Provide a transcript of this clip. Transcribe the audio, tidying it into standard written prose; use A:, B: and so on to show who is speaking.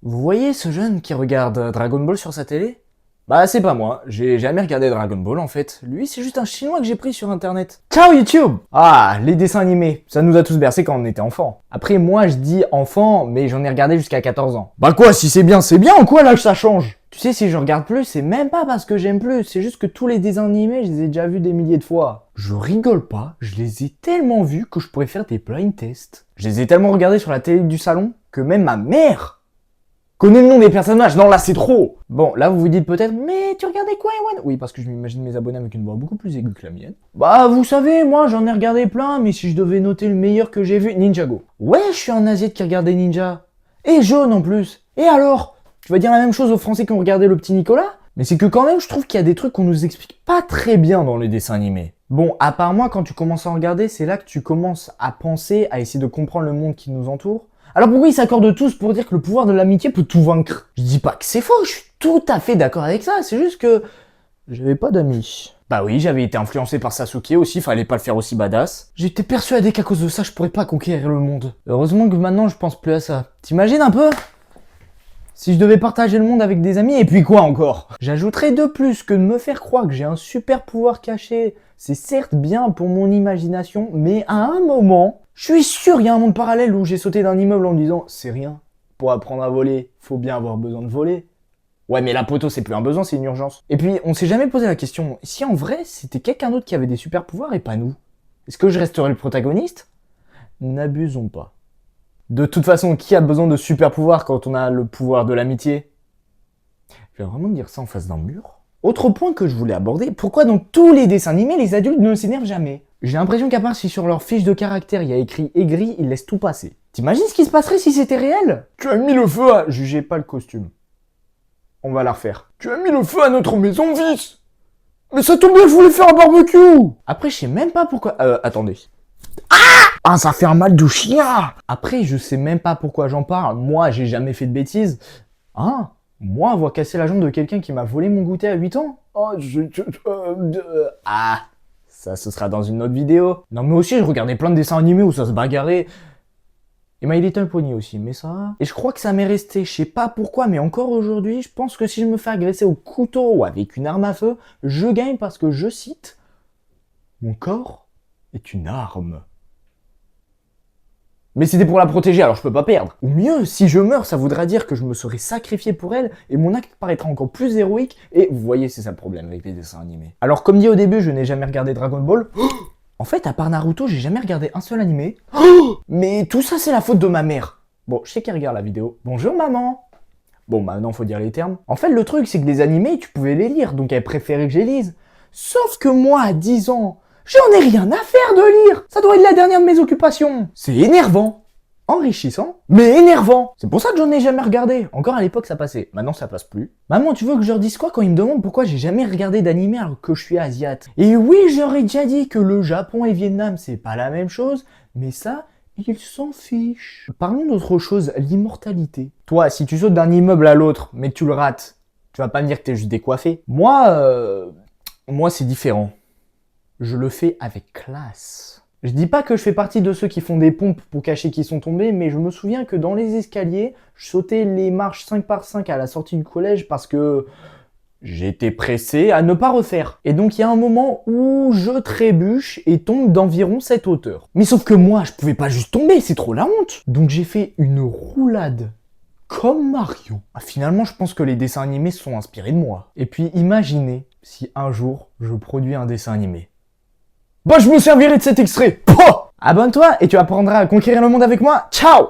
A: Vous voyez ce jeune qui regarde Dragon Ball sur sa télé? Bah c'est pas moi, j'ai jamais regardé Dragon Ball en fait. Lui c'est juste un chinois que j'ai pris sur internet. Ciao YouTube! Ah, les dessins animés, ça nous a tous bercé quand on était enfant. Après moi je dis enfant, mais j'en ai regardé jusqu'à 14 ans. Bah quoi, si c'est bien ou quoi là que ça change? Tu sais, si je regarde plus, c'est même pas parce que j'aime plus, c'est juste que tous les dessins animés, je les ai déjà vus des milliers de fois. Je rigole pas, je les ai tellement vus que je pourrais faire des blind tests. Je les ai tellement regardés sur la télé du salon que même ma mère connais le nom des personnages. Non, là, c'est trop. Bon, là, vous vous dites peut-être, mais tu regardais quoi, Ewan? Oui, parce que je m'imagine mes abonnés avec une voix beaucoup plus aiguë que la mienne. Bah, vous savez, moi, j'en ai regardé plein, mais si je devais noter le meilleur que j'ai vu, Ninjago. Ouais, je suis un asiate qui regardait Ninja. Et jaune, en plus. Et alors? Tu vas dire la même chose aux Français qui ont regardé le petit Nicolas? Mais c'est que quand même, je trouve qu'il y a des trucs qu'on nous explique pas très bien dans les dessins animés. Bon, à part moi, quand tu commences à en regarder, c'est là que tu commences à penser, à essayer de comprendre le monde qui nous entoure. Alors pourquoi ils s'accordent tous pour dire que le pouvoir de l'amitié peut tout vaincre? Je dis pas que c'est faux, je suis tout à fait d'accord avec ça, c'est juste que j'avais pas d'amis. Bah oui, j'avais été influencé par Sasuke aussi, fallait pas le faire aussi badass. J'étais persuadé qu'à cause de ça, je pourrais pas conquérir le monde. Heureusement que maintenant, je pense plus à ça. T'imagines un peu? Si je devais partager le monde avec des amis, et puis quoi encore? J'ajouterais de plus que de me faire croire que j'ai un super pouvoir caché. C'est certes bien pour mon imagination, mais à un moment, je suis sûr il y a un monde parallèle où j'ai sauté d'un immeuble en me disant « C'est rien, pour apprendre à voler, faut bien avoir besoin de voler. » Ouais, mais la poteau, c'est plus un besoin, c'est une urgence. Et puis, on s'est jamais posé la question, si en vrai, c'était quelqu'un d'autre qui avait des super pouvoirs et pas nous, est-ce que je resterais le protagoniste? N'abusons pas. De toute façon, qui a besoin de super pouvoirs quand on a le pouvoir de l'amitié? Je vais vraiment dire ça en face d'un mur. Autre point que je voulais aborder, pourquoi dans tous les dessins animés, les adultes ne s'énervent jamais? J'ai l'impression qu'à part si sur leur fiche de caractère il y a écrit aigri, ils laissent tout passer. T'imagines ce qui se passerait si c'était réel? Tu as mis le feu à... Jugez pas le costume. On va la refaire. Tu as mis le feu à notre maison, fils! Mais ça tombe bien, je voulais faire un barbecue! Après, je sais même pas pourquoi... attendez. Ah, ça fait un mal de chien! Après, je sais même pas pourquoi j'en parle. Moi, j'ai jamais fait de bêtises. Hein? Moi, avoir cassé la jambe de quelqu'un qui m'a volé mon goûter à 8 ans? Oh, Ah! Ça, ce sera dans une autre vidéo. Non, mais aussi, je regardais plein de dessins animés où ça se bagarrait. Et My Little Pony aussi, mais ça... Et je crois que ça m'est resté, je sais pas pourquoi, mais encore aujourd'hui, je pense que si je me fais agresser au couteau ou avec une arme à feu, je gagne parce que, je cite, « Mon corps est une arme ». Mais c'était pour la protéger, alors je peux pas perdre. Ou mieux, si je meurs, ça voudra dire que je me serais sacrifié pour elle, et mon acte paraîtra encore plus héroïque, et vous voyez, c'est ça le problème avec les dessins animés. Alors comme dit au début, je n'ai jamais regardé Dragon Ball. En fait, à part Naruto, j'ai jamais regardé un seul animé. Mais tout ça, c'est la faute de ma mère. Bon, je sais qu'elle regarde la vidéo. Bonjour maman. Bon, maintenant, faut dire les termes. En fait, le truc, c'est que les animés, tu pouvais les lire, donc elle préférait que je les lise. Sauf que moi, à 10 ans, j'en ai rien à faire de lire. Ça doit être la dernière de mes occupations. C'est énervant. Enrichissant, mais énervant. C'est pour ça que j'en ai jamais regardé. Encore à l'époque, ça passait. Maintenant, ça passe plus. Maman, tu veux que je leur dise quoi quand ils me demandent pourquoi j'ai jamais regardé d'animé alors que je suis asiate? Et oui, j'aurais déjà dit que le Japon et Vietnam, c'est pas la même chose, mais ça, ils s'en fichent. Parlons d'autre chose, l'immortalité. Toi, si tu sautes d'un immeuble à l'autre, mais que tu le rates, tu vas pas me dire que t'es juste décoiffé. Moi, c'est différent. Je le fais avec classe. Je dis pas que je fais partie de ceux qui font des pompes pour cacher qu'ils sont tombés, mais je me souviens que dans les escaliers, je sautais les marches 5 par 5 à la sortie du collège parce que j'étais pressé à ne pas refaire. Et donc il y a un moment où je trébuche et tombe d'environ cette hauteur. Mais sauf que moi, je pouvais pas juste tomber, c'est trop la honte. Donc j'ai fait une roulade. Comme Mario. Ah, finalement, je pense que les dessins animés se sont inspirés de moi. Et puis imaginez si un jour, je produis un dessin animé. Bah, je me servirai de cet extrait. Pouah! Abonne-toi et tu apprendras à conquérir le monde avec moi. Ciao!